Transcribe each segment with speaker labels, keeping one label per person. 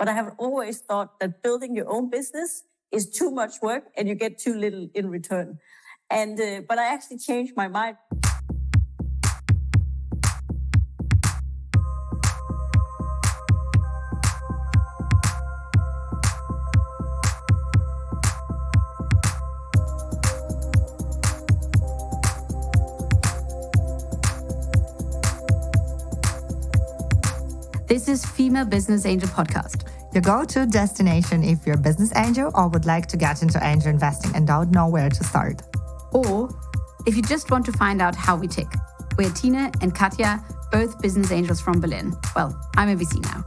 Speaker 1: But I have always thought that building your own business is too much work and you get too little in return. But I actually changed my mind.
Speaker 2: This is Female Business Angel Podcast.
Speaker 3: Your go-to destination if you're a business angel or would like to get into angel investing and don't know where to start.
Speaker 2: Or if you just want to find out how we tick. We're Tina and Katja, both business angels from Berlin. Well, I'm a VC now.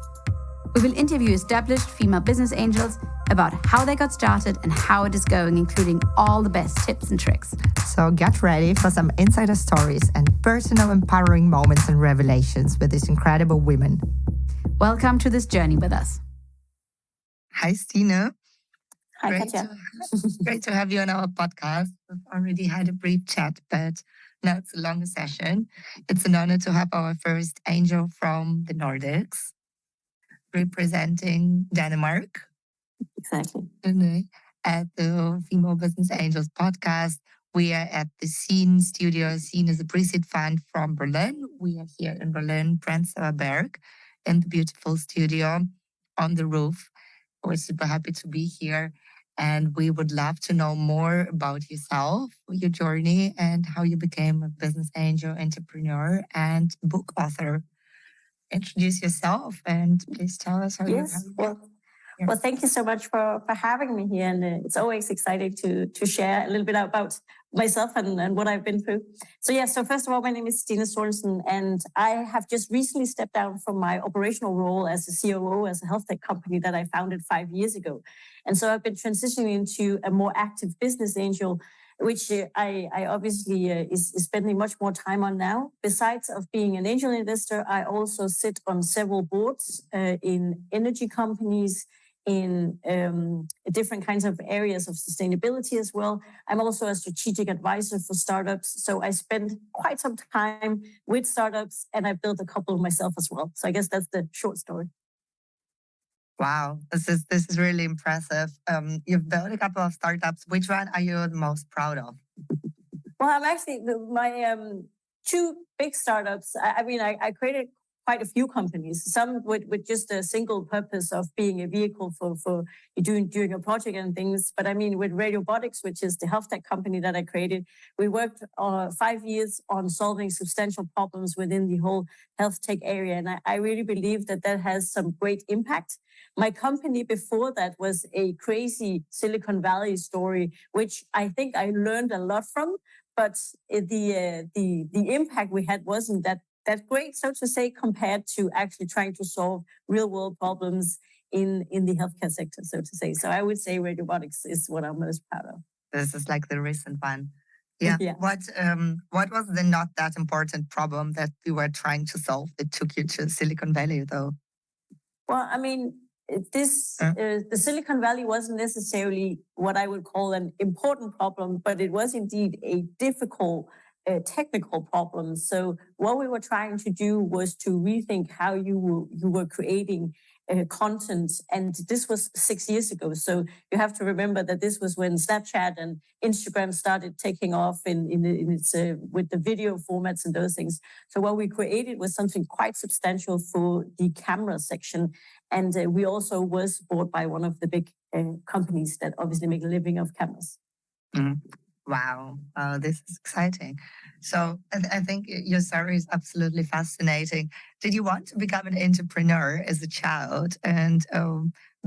Speaker 2: We will interview established female business angels about how they got started and how it is going, including all the best tips and tricks.
Speaker 3: So get ready for some insider stories and personal empowering moments and revelations with these incredible women.
Speaker 2: Welcome to this journey with us.
Speaker 3: Hi, Stine.
Speaker 1: Hi, Katja.
Speaker 3: Great to have you on our podcast. We've already had a brief chat, but now it's a longer session. It's an honor to have our first angel from the Nordics, representing Denmark.
Speaker 1: Exactly.
Speaker 3: At the Female Business Angels podcast, we are at the Scene studio. Scene is a pre-seed fund from Berlin. We are here in Berlin, Prenzlauer Berg, in the beautiful studio on the roof. We're super happy to be here. And we would love to know more about yourself, your journey, and how you became a business angel, entrepreneur, and book author. Introduce yourself and please tell us how you
Speaker 1: Well, thank you so much for having me here. And it's always exciting to share a little bit about myself and what I've been through. So first of all, my name is Stine Sørensen, and I have just recently stepped down from my operational role as a COO, as a health tech company that I founded 5 years ago. And so I've been transitioning into a more active business angel, which I obviously is spending much more time on now. Besides of being an angel investor, I also sit on several boards in energy companies, in different kinds of areas of sustainability as well. I'm also a strategic advisor for startups. So I spend quite some time with startups and I built a couple myself as well. So I guess that's the short story.
Speaker 3: Wow, this is really impressive. You've built a couple of startups. Which one are you the most proud of?
Speaker 1: Well, I'm actually, my two big startups, I created quite a few companies, some with just a single purpose of being a vehicle for doing a project and things. But I mean, with Radiobotics, which is the health tech company that I created, we worked 5 years on solving substantial problems within the whole health tech area. And I really believe that has some great impact. My company before that was a crazy Silicon Valley story, which I think I learned a lot from. But the impact we had wasn't that great, so to say, compared to actually trying to solve real world problems in the healthcare sector, so to say. So I would say Radiobotics is what I'm most proud of.
Speaker 3: This is like the recent one. Yeah. What was the not that important problem that you were trying to solve that took you to Silicon Valley, though?
Speaker 1: Well, I mean, the Silicon Valley wasn't necessarily what I would call an important problem, but it was indeed a difficult technical problems. So what we were trying to do was to rethink how you were creating content. And this was 6 years ago. So you have to remember that this was when Snapchat and Instagram started taking off in its with the video formats and those things. So what we created was something quite substantial for the camera section. And we also was bought by one of the big companies that obviously make a living of cameras.
Speaker 3: Mm. Wow, this is exciting. So I think your story is absolutely fascinating. Did you want to become an entrepreneur as a child and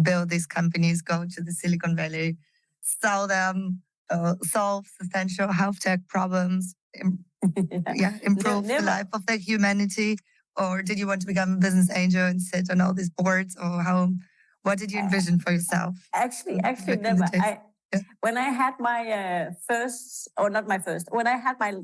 Speaker 3: build these companies, go to the Silicon Valley, sell them, solve substantial health tech problems, improve the life of the humanity? Or did you want to become a business angel and sit on all these boards? Or what did you envision for yourself?
Speaker 1: Actually, never. When I had my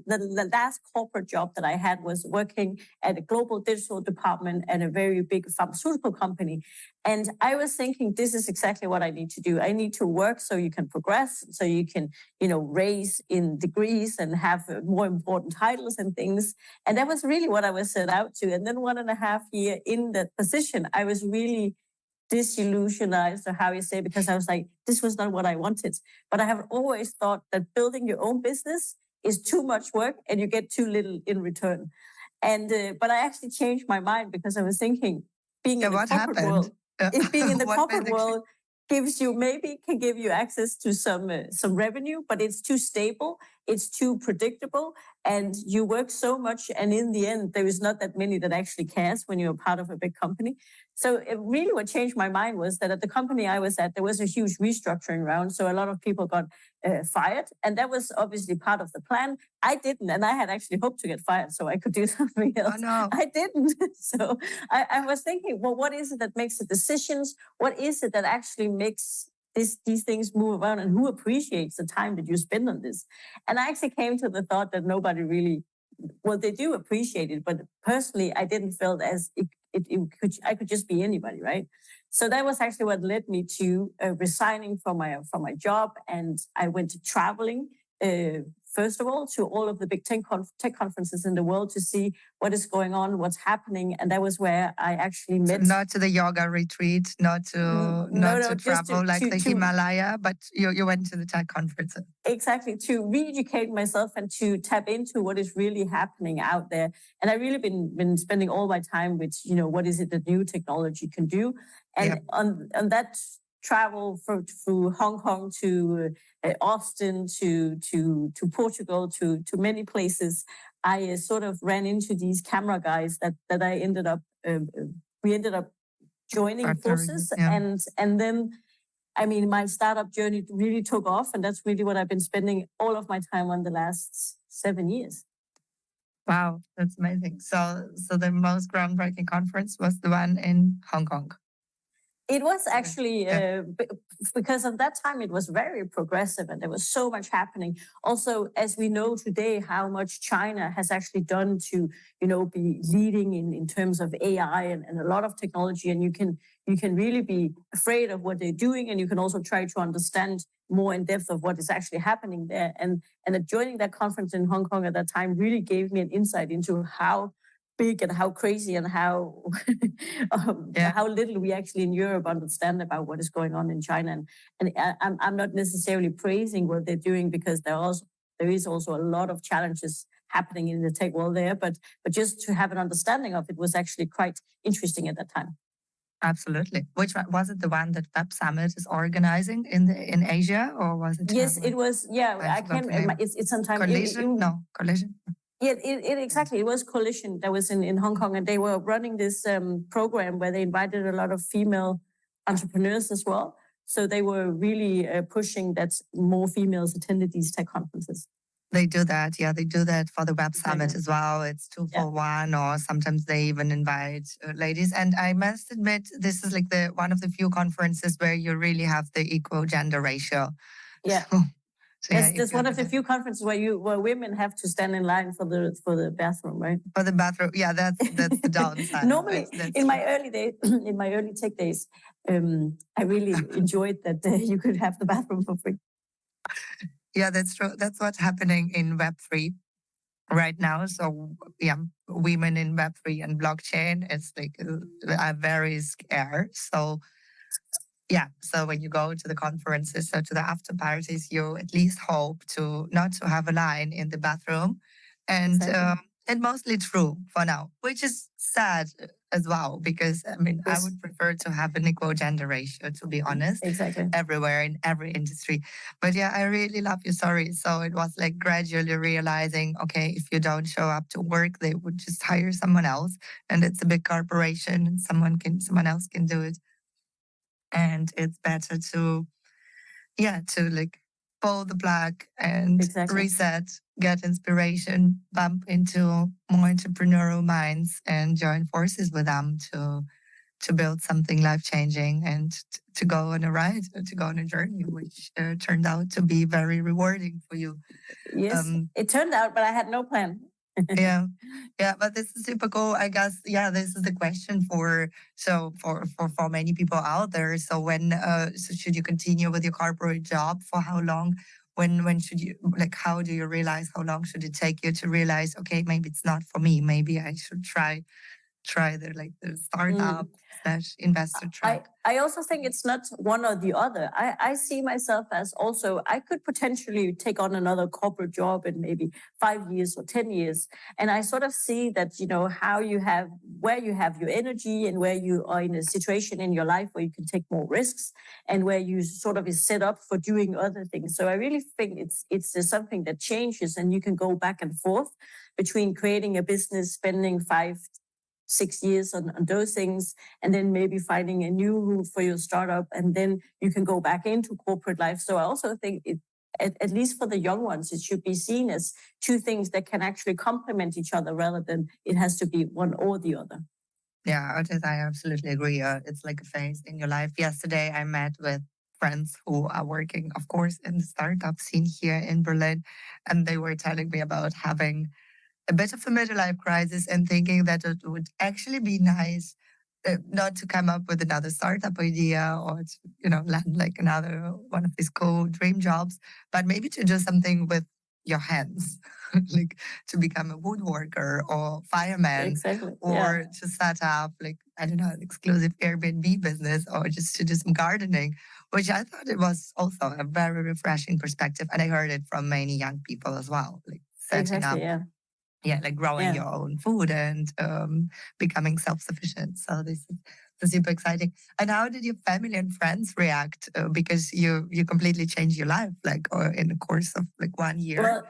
Speaker 1: the last corporate job that I had was working at a global digital department at a very big pharmaceutical company. And I was thinking, this is exactly what I need to do. I need to work so you can progress, so you can, raise in degrees and have more important titles and things. And that was really what I was set out to. And then 1.5 years in that position, I was really disillusionized, or how you say, because I was like, this was not what I wanted. But I have always thought that building your own business is too much work and you get too little in return. And but I actually changed my mind because I was thinking, being in the corporate world, if being in the corporate world can give you access to some revenue, but it's too stable, it's too predictable, and you work so much, and in the end, there is not that many that actually cares when you're part of a big company. So it really what changed my mind was that at the company I was at, there was a huge restructuring round, so a lot of people got fired, and that was obviously part of the plan. I didn't, and I had actually hoped to get fired so I could do something else.
Speaker 3: Oh, no.
Speaker 1: I didn't. So I was thinking, well, what is it that makes the decisions? What is it that actually makes these things move around, and who appreciates the time that you spend on this? And I actually came to the thought that nobody really, well, they do appreciate it, but personally, I didn't feel as I could just be anybody, right? So that was actually what led me to resigning from my job, and I went traveling. First of all, to all of the big tech conferences in the world to see what is going on, what's happening. And that was where I actually met.
Speaker 3: So not to the yoga retreat, not to travel like the Himalaya, but you went to the tech conferences.
Speaker 1: Exactly, to re-educate myself and to tap into what is really happening out there. And I really been spending all my time with, what is it that new technology can do. And on that travel through Hong Kong to Austin to Portugal to many places, I sort of ran into these camera guys that I ended up we ended up joining forces, and then my startup journey really took off, and that's really what I've been spending all of my time on the last 7 years.
Speaker 3: Wow, that's amazing. So the most groundbreaking conference was the one in Hong Kong.
Speaker 1: It was actually, because of that time, it was very progressive and there was so much happening. Also, as we know today, how much China has actually done to, be leading in terms of AI and a lot of technology. And you can really be afraid of what they're doing. And you can also try to understand more in depth of what is actually happening there. And joining that conference in Hong Kong at that time really gave me an insight into how big and how crazy and how how little we actually in Europe understand about what is going on in China. And I'm not necessarily praising what they're doing, because there is also a lot of challenges happening in the tech world there. But just to have an understanding of it was actually quite interesting at that time.
Speaker 3: Absolutely. Which one was it? The one that Web Summit is organizing in Asia, or was it?
Speaker 1: Yes, it was. Yeah, I can't. It's sometimes
Speaker 3: Collision. Collision.
Speaker 1: Yeah, exactly. It was Collision that was in Hong Kong, and they were running this program where they invited a lot of female entrepreneurs as well. So they were really pushing that more females attended these tech conferences.
Speaker 3: They do that. Yeah, they do that for the Web Summit as well. It's 2 for 1, or sometimes they even invite ladies. And I must admit, this is like one of the few conferences where you really have the equal gender ratio.
Speaker 1: Yeah. That's one of the few conferences where women have to stand in line for the bathroom, right?
Speaker 3: For the bathroom, yeah, that's the downside.
Speaker 1: Normally, in my early tech days, I really enjoyed that you could have the bathroom for free.
Speaker 3: Yeah, that's true. That's what's happening in Web3 right now. So yeah, women in Web3 and blockchain, it's like are very scarce. So yeah, so when you go to the conferences or to the after parties, you at least hope not to have a line in the bathroom, and mostly true for now, which is sad as well, because I would prefer to have an equal gender ratio, to be honest, everywhere in every industry. But yeah, I really love your story. So it was like gradually realizing, okay, if you don't show up to work, they would just hire someone else, and it's a big corporation, and someone else can do it. And it's better to like pull the plug and reset, get inspiration, bump into more entrepreneurial minds and join forces with them to build something life-changing and to go on a ride, to go on a journey, which turned out to be very rewarding for you.
Speaker 1: Yes, it turned out, but I had no plan.
Speaker 3: Yeah, but this is super cool. I guess, this is the question for many people out there. So should you continue with your corporate job? For how long? When should you, how do you realize, how long should it take you to realize, okay, maybe it's not for me. Maybe I should try the startup investor track?
Speaker 1: I also think it's not one or the other. I see myself as also, I could potentially take on another corporate job in maybe 5 years or 10 years. And I sort of see that, where you have your energy and where you are in a situation in your life where you can take more risks and where you sort of is set up for doing other things. So I really think it's something that changes, and you can go back and forth between creating a business, spending 5-6 years on those things, and then maybe finding a new route for your startup, and then you can go back into corporate life. So I also think at least for the young ones, it should be seen as two things that can actually complement each other rather than it has to be one or the other.
Speaker 3: Yeah, I absolutely agree. It's like a phase in your life. Yesterday, I met with friends who are working, of course, in the startup scene here in Berlin, and they were telling me about having a bit of a midlife crisis and thinking that it would actually be nice not to come up with another startup idea or to, land like another one of these cool dream jobs, but maybe to do something with your hands, like to become a woodworker or fireman,
Speaker 1: exactly.
Speaker 3: or to set up like, I don't know, an exclusive Airbnb business, or just to do some gardening, which I thought it was also a very refreshing perspective. And I heard it from many young people as well, like setting up. Yeah, like growing your own food and becoming self-sufficient. So this is super exciting. And how did your family and friends react? Because you completely changed your life, like in the course of like 1 year.
Speaker 1: Well,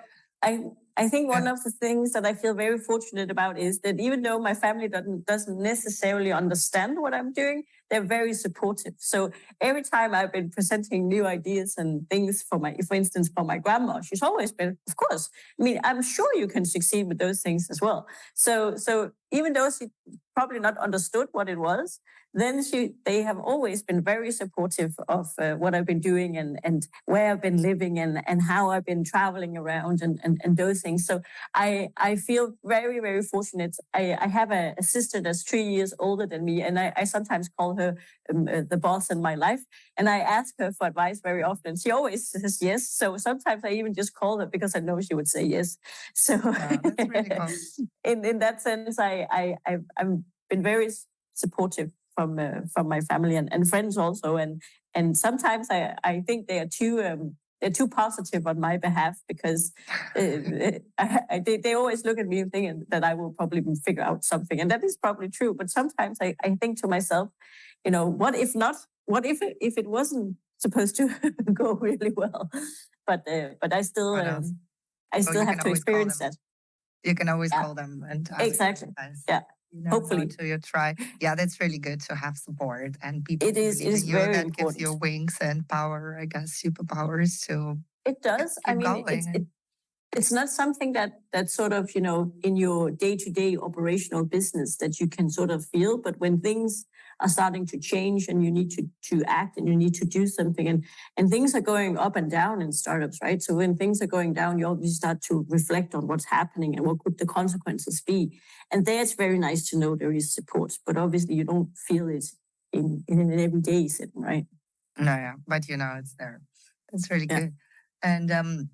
Speaker 1: I think one of the things that I feel very fortunate about is that even though my family doesn't necessarily understand what I'm doing, they're very supportive. So every time I've been presenting new ideas and things for instance, for my grandma, she's always been, of course. I mean, I'm sure you can succeed with those things as well. So even though she probably not understood what it was, then they have always been very supportive of what I've been doing and where I've been living and how I've been traveling around and those things. So I feel very, very fortunate. I have a sister that's 3 years older than me, and I sometimes call her the boss in my life. And I ask her for advice very often. She always says yes. So sometimes I even just call her because I know she would say yes. So
Speaker 3: that's really cool.
Speaker 1: in that sense, I've been very supportive from my family and friends also, and sometimes I think they are too positive on my behalf because they always look at me and think that I will probably figure out something, and that is probably true. But sometimes I think to myself, what if not? What if it wasn't supposed to go really well? But I still have to experience that.
Speaker 3: You can always call them and ask
Speaker 1: exactly.
Speaker 3: Yeah.
Speaker 1: Hopefully,
Speaker 3: until you try. Yeah, that's really good to have support and people.
Speaker 1: It is very
Speaker 3: that
Speaker 1: important.
Speaker 3: Gives you wings and power, I guess, superpowers to.
Speaker 1: It does. I mean, it's not something that sort of in your day-to-day operational business that you can sort of feel, but when things are starting to change and you need to act and you need to do something and things are going up and down in startups, right? So when things are going down, you obviously start to reflect on what's happening and what could the consequences be. And there it's very nice to know there is support, but obviously you don't feel it in an everyday setting, right?
Speaker 3: No, yeah, but it's there. That's really good. And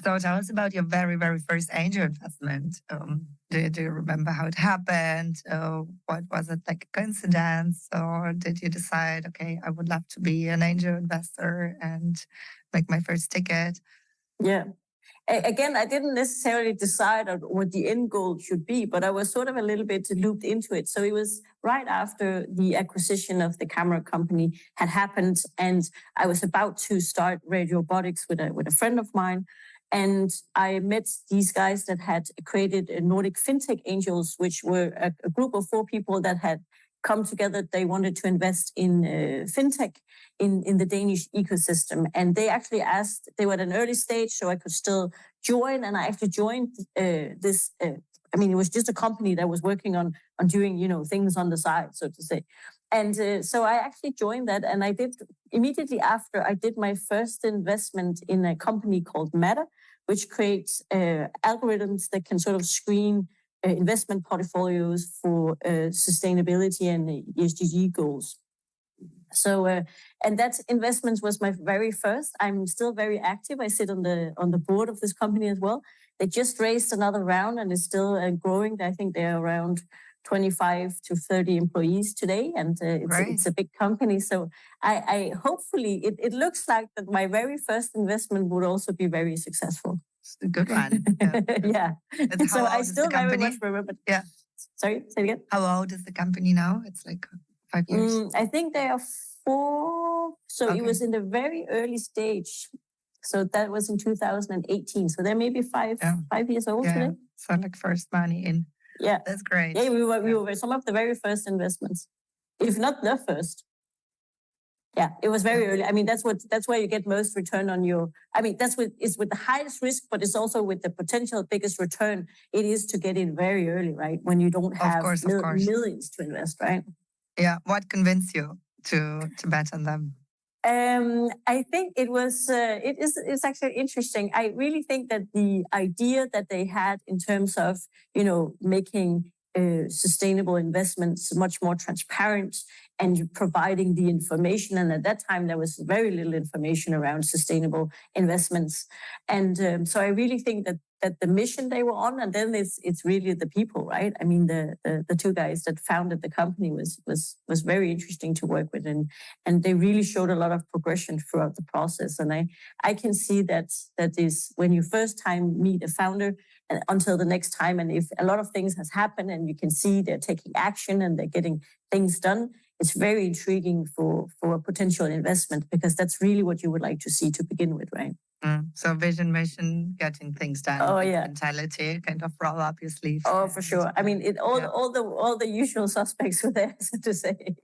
Speaker 3: so tell us about your very, very first angel investment. Do you remember how it happened? What was it, like a coincidence? Or did you decide, okay, I would love to be an angel investor and make my first ticket?
Speaker 1: Yeah. Again, I didn't necessarily decide on what the end goal should be, but I was sort of a little bit looped into it. So it was right after the acquisition of the camera company had happened, and I was about to start Radiobotics with a friend of mine. And I met these guys that had created a Nordic Fintech Angels, which were a group of 4 people that had come together. They wanted to invest in fintech in the Danish ecosystem. And they actually asked, they were at an early stage, so I could still join. And I actually joined this. It was just a company that was working on doing, things on the side, so to say. And so I actually joined that, and I did immediately after I did my first investment in a company called Matter, which creates algorithms that can sort of screen investment portfolios for sustainability and ESG goals. So, and that investment was my very first. I'm still very active. I sit on the board of this company as well. They just raised another round and is still growing. I think they're around 25 to 30 employees today, and it's a big company. So I hopefully it looks like that my very first investment would also be very successful.
Speaker 3: It's a good one.
Speaker 1: Yeah. So I still very much remember.
Speaker 3: Yeah.
Speaker 1: Sorry, say it again.
Speaker 3: How old is the company now? It's like 5 years.
Speaker 1: I think they are 4. So it was in the very early stage. So that was in 2018. So they're maybe 5 years old today.
Speaker 3: So like first money in.
Speaker 1: Yeah,
Speaker 3: that's great.
Speaker 1: Yeah, we were some of the very first investments, if not the first. Yeah, it was very early. I mean, that's where you get most return on your. I mean, it's with the highest risk, but it's also with the potential biggest return. It is to get in very early, right? When you don't have millions to invest, right?
Speaker 3: Yeah. What convinced you to bet on them?
Speaker 1: I think it's actually interesting. I really think that the idea that they had in terms of, making sustainable investments much more transparent and providing the information. And at that time, there was very little information around sustainable investments. And so I really think that the mission they were on, and then it's really the people, right? I mean, the two guys that founded the company was very interesting to work with, and they really showed a lot of progression throughout the process. And I can see that is when you first time meet a founder until the next time, and if a lot of things has happened and you can see they're taking action and they're getting things done, it's very intriguing for a potential investment, because that's really what you would like to see to begin with, right?
Speaker 3: So vision, mission, getting things done.
Speaker 1: Oh yeah,
Speaker 3: mentality, kind of roll up your sleeves.
Speaker 1: Oh, for sure. I mean, all the usual suspects were there, so to say.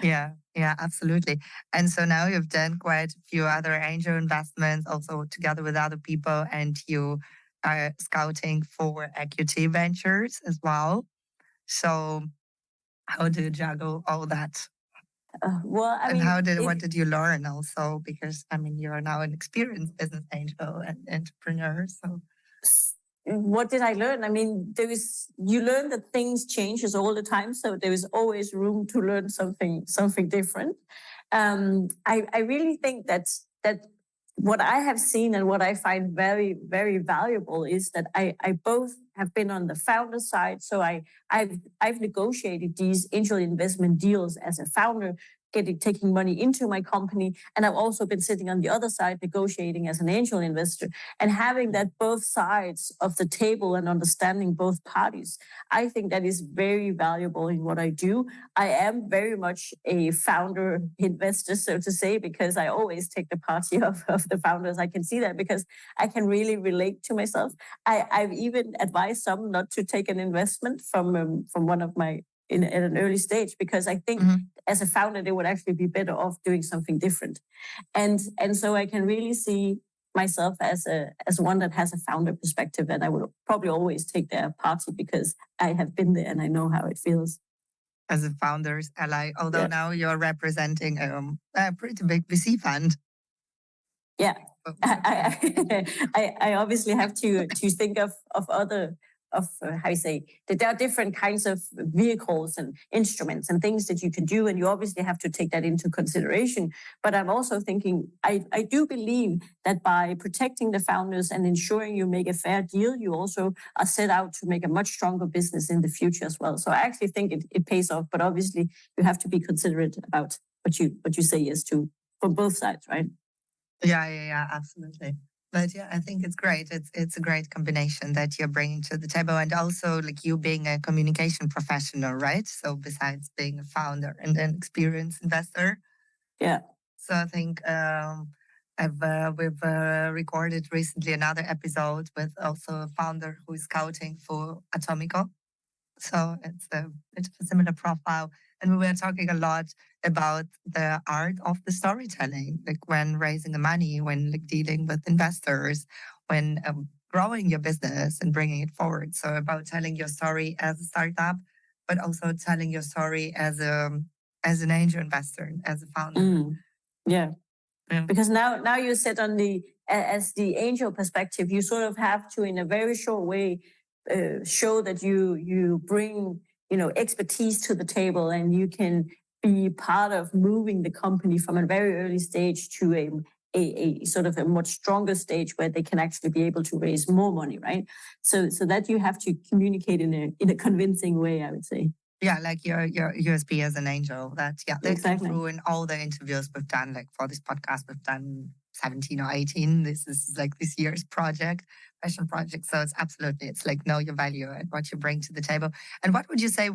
Speaker 3: Yeah, absolutely. And so now you've done quite a few other angel investments, also together with other people, and you are scouting for equity ventures as well. So how do you juggle all that?
Speaker 1: Well, I mean,
Speaker 3: what did you learn also? Because I mean, you are now an experienced business angel and entrepreneur. So,
Speaker 1: what did I learn? I mean, you learn that things changes all the time, so there is always room to learn something different. I really think that what I have seen and what I find very, very valuable is that I both have been on the founder side. So I've negotiated these angel investment deals as a founder, taking money into my company. And I've also been sitting on the other side negotiating as an angel investor, and having that both sides of the table and understanding both parties. I think that is very valuable in what I do. I am very much a founder investor, so to say, because I always take the party of the founders. I can see that because I can really relate to myself. I've even advised some not to take an investment from one of my at an early stage, because I think as a founder, they would actually be better off doing something different. And so I can really see myself as one that has a founder perspective, and I would probably always take their party because I have been there and I know how it feels.
Speaker 3: As a founder's ally, although now you're representing a pretty big VC fund.
Speaker 1: Yeah, I obviously have to think of other how you say that there are different kinds of vehicles and instruments and things that you can do, and you obviously have to take that into consideration. But I'm also thinking I do believe that by protecting the founders and ensuring you make a fair deal, you also are set out to make a much stronger business in the future as well. So I actually think it pays off, but obviously you have to be considerate about what you say yes to from both sides, right?
Speaker 3: Yeah, absolutely. But yeah, I think it's great. It's a great combination that you're bringing to the table, and also like you being a communication professional, right? So besides being a founder and an experienced investor,
Speaker 1: yeah.
Speaker 3: So I think we've recorded recently another episode with also a founder who is scouting for Atomico. So it's a bit of a similar profile. And we were talking a lot about the art of the storytelling, like when raising the money, when like dealing with investors, when growing your business and bringing it forward. So about telling your story as a startup, but also telling your story as an angel investor, as a founder.
Speaker 1: Yeah. Because now you sit on as the angel perspective, you sort of have to, in a very short way, show that you bring expertise to the table, and you can be part of moving the company from a very early stage to a sort of a much stronger stage where they can actually be able to raise more money, right? So that you have to communicate in a convincing way, I would say.
Speaker 3: Yeah, like your USP as an angel. That came through in all the interviews we've done. Like for this podcast, we've done 17 or 18. This is like this year's passion project. So it's like know your value and what you bring to the table. And what would you say,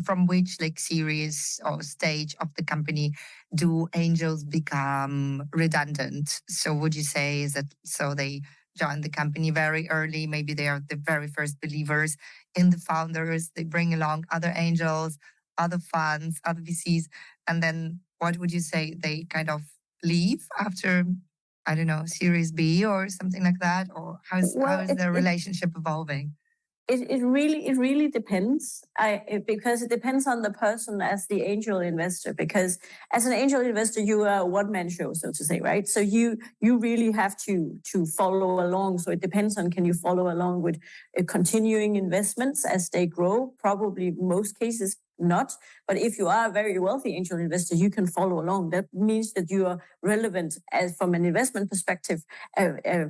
Speaker 3: from which like series or stage of the company do angels become redundant? So would you say is it so they join the company very early? Maybe they are the very first believers in the founders. They bring along other angels, other funds, other VCs. And then what would you say they kind of leave after, I don't know, Series B or something like that? Or how is their relationship evolving?
Speaker 1: It really depends. Because it depends on the person as the angel investor. Because as an angel investor, you are a one-man show, so to say, right? So you really have to follow along. So it depends on, can you follow along with continuing investments as they grow? Probably most cases not. But if you are a very wealthy angel investor, you can follow along. That means that you are relevant as from an investment perspective, a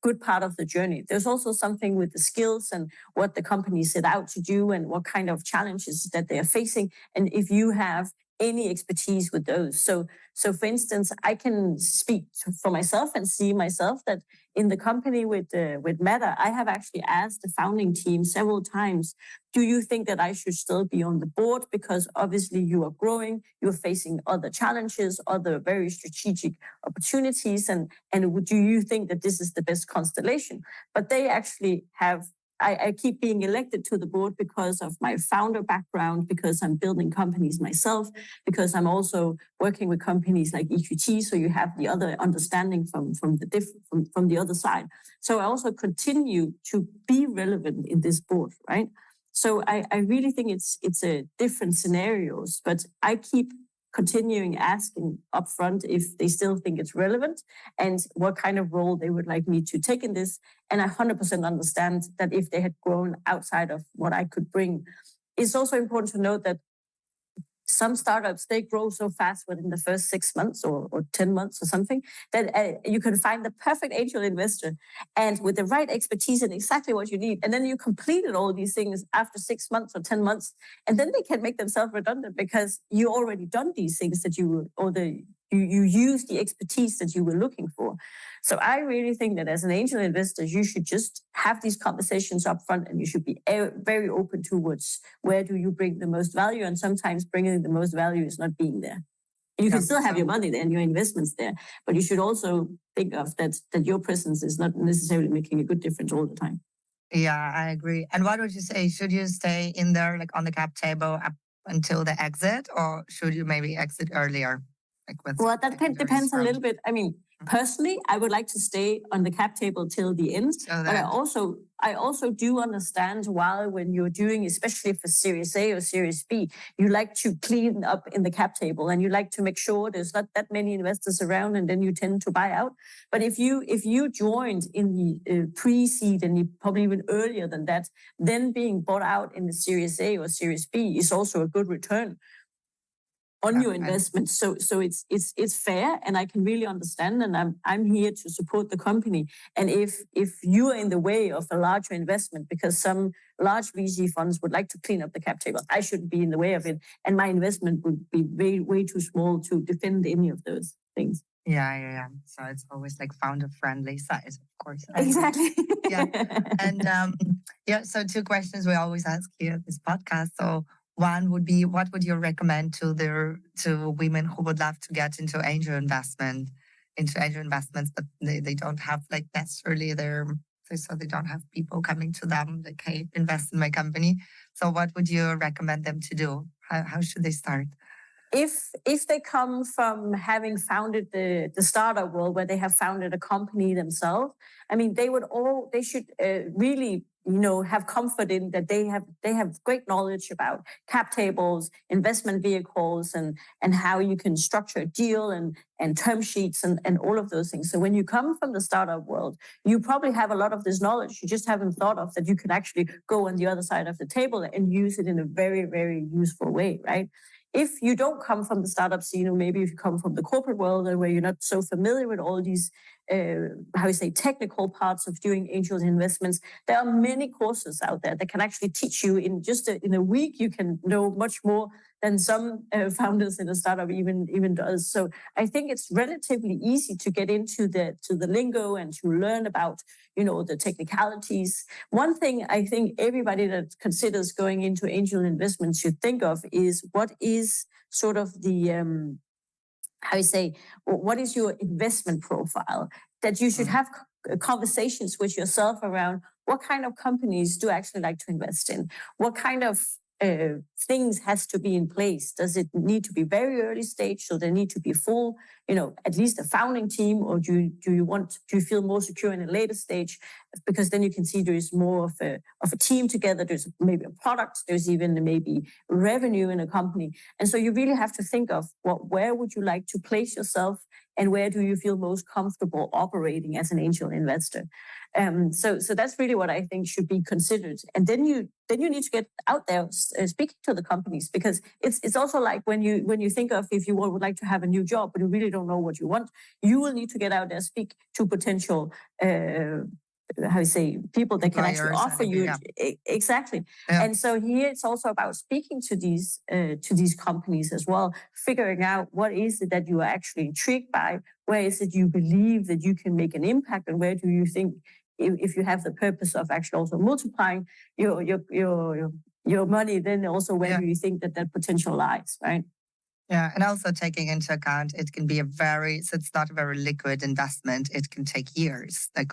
Speaker 1: good part of the journey. There's also something with the skills and what the company set out to do and what kind of challenges that they are facing. And if you have any expertise with those. So for instance, I can speak for myself and see myself that in the company with Meta, I have actually asked the founding team several times, do you think that I should still be on the board? Because obviously you are growing, you're facing other challenges, other very strategic opportunities. And do you think that this is the best constellation? But they actually have, I keep being elected to the board because of my founder background, because I'm building companies myself, because I'm also working with companies like EQT. So you have the other understanding from the other side. So I also continue to be relevant in this board, right? So I really think it's a different scenarios, but I keep continuing asking upfront if they still think it's relevant and what kind of role they would like me to take in this. And I 100% understand that if they had grown outside of what I could bring. It's also important to note that some startups, they grow so fast within the first 6 months or 10 months or something that you can find the perfect angel investor and with the right expertise and exactly what you need. And then you completed all these things after 6 months or 10 months, and then they can make themselves redundant because you already done these things that you use the expertise that you were looking for. So I really think that as an angel investor, you should just have these conversations up front and you should be very open towards where do you bring the most value. And sometimes bringing the most value is not being there. You can still have your money there and your investments there, but you should also think of that your presence is not necessarily making a good difference all the time.
Speaker 3: Yeah, I agree. And what would you say? Should you stay in there like on the cap table up until the exit, or should you maybe exit earlier?
Speaker 1: Well, that depends a little bit. I mean, personally, I would like to stay on the cap table till the end. But I also do understand why when you're doing, especially for Series A or Series B, you like to clean up in the cap table and you like to make sure there's not that many investors around and then you tend to buy out. But if you joined in the pre-seed and probably even earlier than that, then being bought out in the Series A or Series B is also a good return on your investment. So it's fair, and I can really understand, and I'm here to support the company. And if you are in the way of a larger investment, because some large VC funds would like to clean up the cap table, I shouldn't be in the way of it, and my investment would be way too small to defend any of those things.
Speaker 3: Yeah. So it's always like founder-friendly size, of course.
Speaker 1: Exactly.
Speaker 3: Yeah. And so 2 questions we always ask here at this podcast. So one would be, what would you recommend to women who would love to get into angel investments, but they don't have like necessarily so they don't have people coming to them like, hey, invest in my company. So what would you recommend them to do? How should they start?
Speaker 1: If they come from having founded the startup world where they have founded a company themselves, I mean, they should really have comfort in that they have great knowledge about cap tables, investment vehicles, and how you can structure a deal and term sheets and all of those things. So when you come from the startup world, you probably have a lot of this knowledge. You just haven't thought of that you can actually go on the other side of the table and use it in a very, very useful way, right? if you don't come from the startup scene, or maybe if you come from the corporate world and where you're not so familiar with all these, technical parts of doing angel investments, there are many courses out there that can actually teach you in just in a week. You can know much more than some founders in a startup even does. So I think it's relatively easy to get into the lingo and to learn about, the technicalities. One thing I think everybody that considers going into angel investments should think of is what is sort of the what is your investment profile, that you should have conversations with yourself around what kind of companies do I actually like to invest in? What kind of things has to be in place? Does it need to be very early stage? So there need to be full, at least a founding team, or do you feel more secure in a later stage? Because then you can see there is more of a team together. There's maybe a product. There's even maybe revenue in a company. And so you really have to think of where would you like to place yourself, and where do you feel most comfortable operating as an angel investor? So that's really what I think should be considered. And then you need to get out there speaking to the companies, because it's also like when you think of if you would like to have a new job but you really don't know what you want, you will need to get out there, speak to potential people that can actually offer you exactly. Yeah. And so here it's also about speaking to these companies as well, figuring out what is it that you are actually intrigued by, where is it you believe that you can make an impact, and where do you think, if you have the purpose of actually also multiplying your money, then also where do you think that potential lies, right?
Speaker 3: Yeah, and also taking into account it can be so it's not a very liquid investment. It can take years, but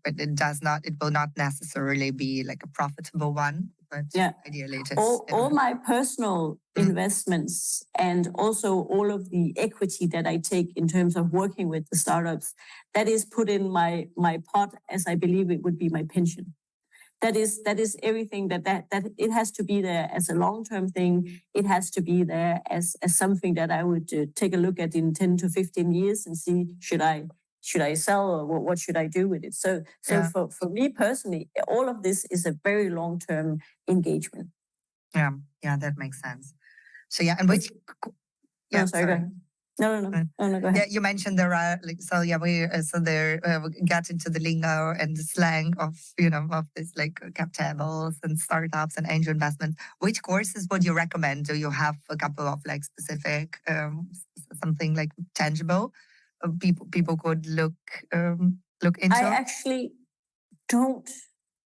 Speaker 3: it will not necessarily be like a profitable one. But ideally it is.
Speaker 1: All my personal investments, and also all of the equity that I take in terms of working with the startups, that is put in my pot, as I believe it would be my pension. That is everything that it has to be there as a long-term thing. It has to be there as something that I would take a look at in 10 to 15 years and see, should I sell, or what should I do with it? So for me personally, all of this is a very long-term engagement.
Speaker 3: Yeah, that makes sense. So and which...
Speaker 1: Yeah, sorry. Go ahead. No, go ahead.
Speaker 3: Yeah, you mentioned there are we got into the lingo and the slang of of this cap tables and startups and angel investments. Which courses would you recommend? Do you have a couple of specific something tangible people could look into?
Speaker 1: I actually don't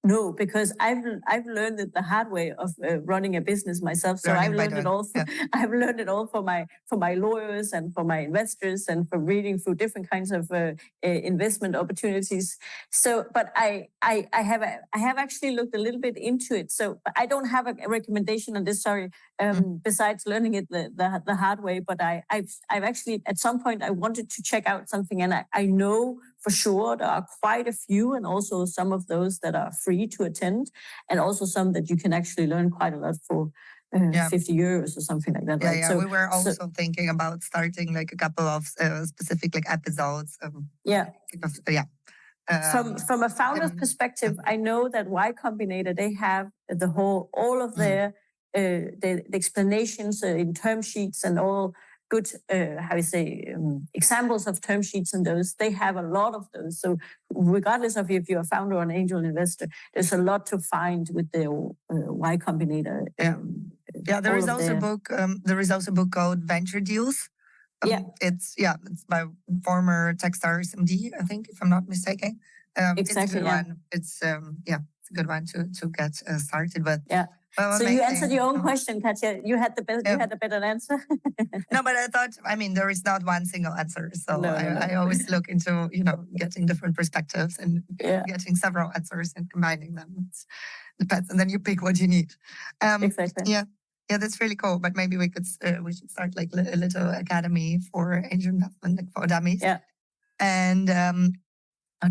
Speaker 1: know, because I've learned it the hard way of running a business myself. So I've learned it all. I've learned it all for my lawyers and for my investors, and from reading through different kinds of investment opportunities. So, but I have actually looked a little bit into it. So I don't have a recommendation on this. Sorry. Besides learning it the hard way, but I've actually at some point I wanted to check out something, and I know for sure there are quite a few, and also some of those that are free to attend, and also some that you can actually learn quite a lot for 50 euros or something like that. Right?
Speaker 3: So we were also thinking about starting a couple of specific episodes.
Speaker 1: From a founder's perspective, I know that Y Combinator, they have all of their the explanations in term sheets and all good, examples of term sheets, and those, they have a lot of those. So regardless of if you're a founder or an angel investor, there's a lot to find with the Y Combinator.
Speaker 3: There is also a book. There is also a book called Venture Deals. It's by former Techstars MD, I think, if I'm not mistaken.
Speaker 1: Exactly.
Speaker 3: It's a good one. It's it's a good one to get started with.
Speaker 1: Yeah. So you answered your own question, Katja. You had the best. You had the better answer.
Speaker 3: No, but I thought, there is not one single answer. So I always look into getting different perspectives and getting several answers and combining them. It depends, and then you pick what you need.
Speaker 1: Exactly.
Speaker 3: Yeah, that's really cool. But maybe we should start a little academy for angel investment, for dummies.
Speaker 1: Yeah.
Speaker 3: And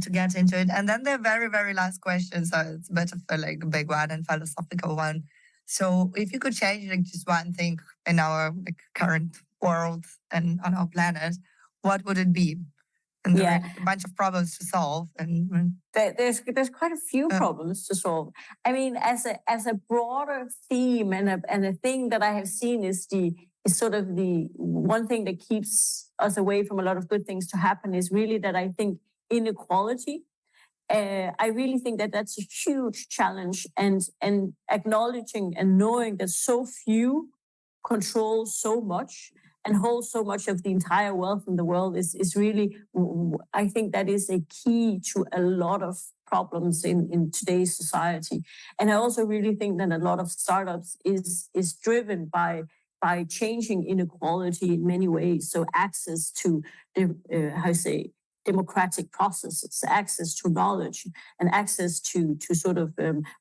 Speaker 3: to get into it. And then the very, very last question. So it's a bit of a big one and philosophical one. So if you could change just one thing in our current world and on our planet, what would it be? And there are a bunch of problems to solve. And
Speaker 1: there's quite a few problems to solve. I mean, as a broader theme and a thing that I have seen is the sort of the one thing that keeps us away from a lot of good things to happen is really that I think inequality. I really think that that's a huge challenge, and acknowledging and knowing that so few control so much and hold so much of the entire wealth in the world is really, I think that is a key to a lot of problems in today's society. And I also really think that a lot of startups is driven by changing inequality in many ways. So access to the, democratic processes, access to knowledge, and access to sort of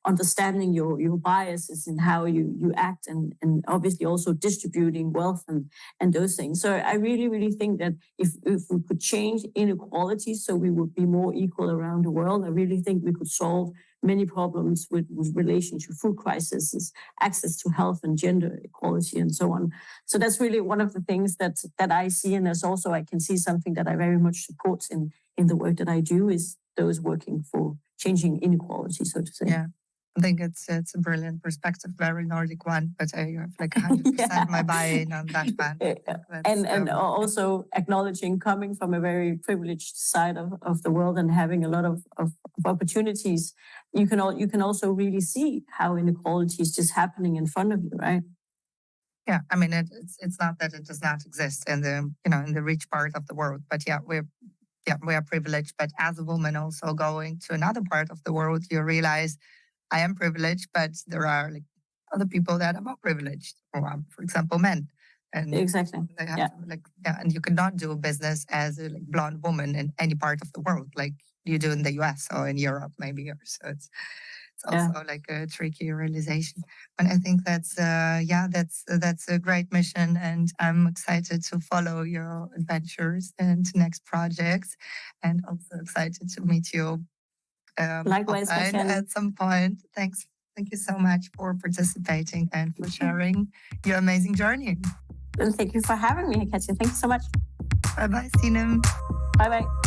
Speaker 1: understanding your biases and how you act, and obviously also distributing wealth and those things. So I really, really think that if we could change inequality so we would be more equal around the world, I really think we could solve many problems with relation to food crises, access to health and gender equality, and so on. So that's really one of the things that I see, and there's also I can see something that I very much support in the work that I do is those working for changing inequality, so to say.
Speaker 3: Yeah. I think it's a brilliant perspective, very Nordic one, but I have like 100% my buy-in on that one.
Speaker 1: And also acknowledging coming from a very privileged side of the world and having a lot of opportunities, you can also really see how inequality is just happening in front of you, right?
Speaker 3: Yeah, I mean it's not that it does not exist in the in the rich part of the world, but we are privileged. But as a woman also going to another part of the world, you realize I am privileged, but there are like other people that are more privileged, or for example, men. And
Speaker 1: exactly.
Speaker 3: They have to, and you cannot do a business as a blonde woman in any part of the world like you do in the US or in Europe, maybe. So it's also like a tricky realization. And I think that's a great mission, and I'm excited to follow your adventures and next projects, and also excited to meet you.
Speaker 1: Likewise,
Speaker 3: at some point. Thank you so much for participating and for sharing your amazing journey.
Speaker 1: And thank you for having me, Katja. Thank you so much.
Speaker 3: Bye-bye, Stine.
Speaker 1: Bye-bye.